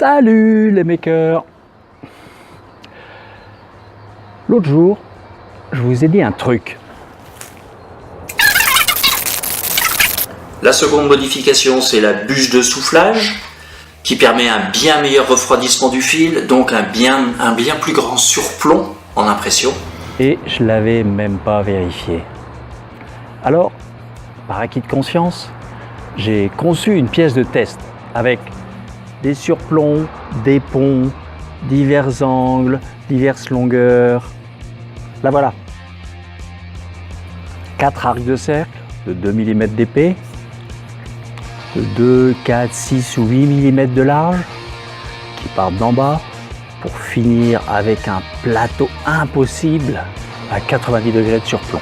Salut les makers! L'autre jour, je vous ai dit un truc. La seconde modification, c'est la bûche de soufflage qui permet un bien meilleur refroidissement du fil, donc un bien plus grand surplomb en impression. Et je l'avais même pas vérifié. Alors, par acquis de conscience, j'ai conçu une pièce de test avec des surplombs, des ponts, divers angles, diverses longueurs. La voilà. 4 arcs de cercle de 2 mm d'épais, de 2, 4, 6 ou 8 mm de large, qui partent d'en bas pour finir avec un plateau impossible à 90 degrés de surplomb.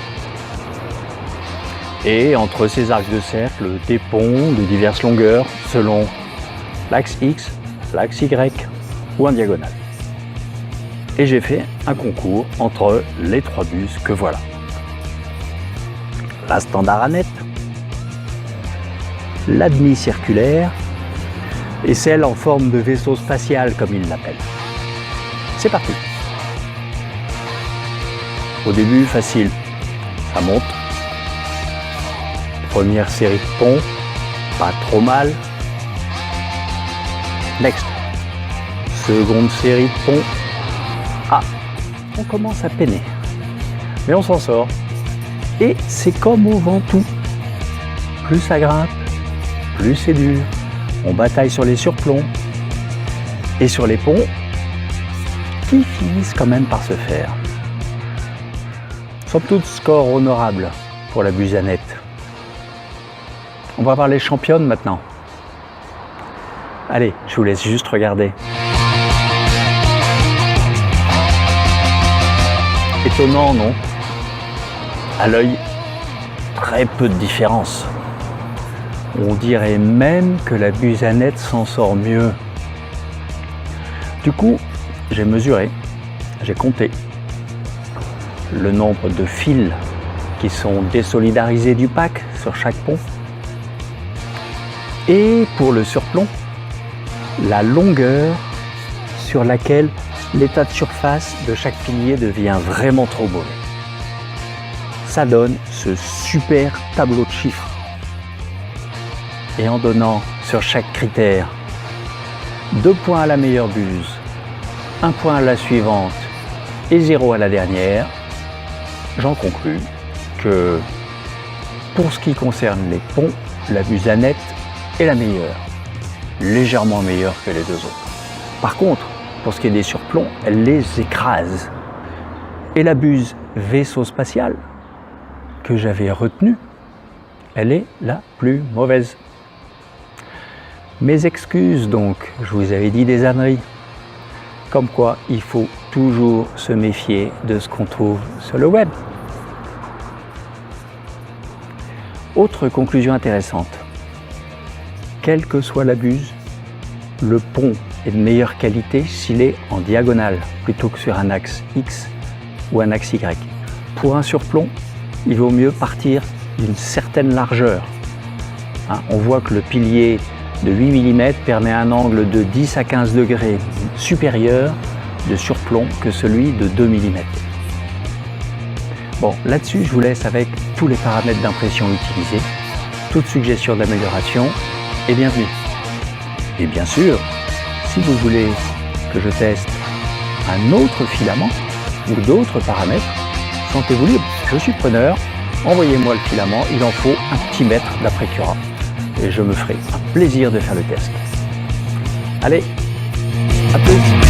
Et entre ces arcs de cercle, des ponts de diverses longueurs selon l'axe X, l'axe Y ou en diagonale. Et j'ai fait un concours entre les 3 buses que voilà. La standard à net, la demi-circulaire et celle en forme de vaisseau spatial comme ils l'appellent. C'est parti. Au début, facile, ça monte. Première série de ponts, pas trop mal. Next. Seconde série de ponts. Ah, on commence à peiner. Mais on s'en sort. Et c'est comme au Ventoux. Plus ça grimpe, plus c'est dur. On bataille sur les surplombs et sur les ponts qui finissent quand même par se faire. Somme toute, score honorable pour la Busanette. On va voir les championnes maintenant. Allez, je vous laisse juste regarder. Étonnant, non? À l'œil, très peu de différence. On dirait même que la Busanette s'en sort mieux. Du coup, j'ai mesuré, j'ai compté le nombre de fils qui sont désolidarisés du pack sur chaque pont. Et pour le surplomb, la longueur sur laquelle l'état de surface de chaque pilier devient vraiment trop mauvais. Ça donne ce super tableau de chiffres. Et en donnant sur chaque critère 2 points à la meilleure buse, 1 point à la suivante et 0 à la dernière, j'en conclus que pour ce qui concerne les ponts, la Busanette est la meilleure, légèrement meilleure que les deux autres. Par contre, pour ce qui est des surplombs, elle les écrase. Et la buse vaisseau spatial que j'avais retenue, elle est la plus mauvaise. Mes excuses donc, je vous avais dit des âneries. Comme quoi, il faut toujours se méfier de ce qu'on trouve sur le web. Autre conclusion intéressante. Quelle que soit la buse, le pont est de meilleure qualité s'il est en diagonale plutôt que sur un axe X ou un axe Y. Pour un surplomb, il vaut mieux partir d'une certaine largeur. On voit que le pilier de 8 mm permet un angle de 10 à 15 degrés supérieur de surplomb que celui de 2 mm. Bon, là-dessus, je vous laisse avec tous les paramètres d'impression utilisés. Toute suggestion d'amélioration est bienvenue. Et bien sûr, si vous voulez que je teste un autre filament ou d'autres paramètres, sentez-vous libre, je suis preneur. Envoyez-moi le filament, il en faut un petit mètre d'après Cura. Et je me ferai un plaisir de faire le test. Allez, à plus!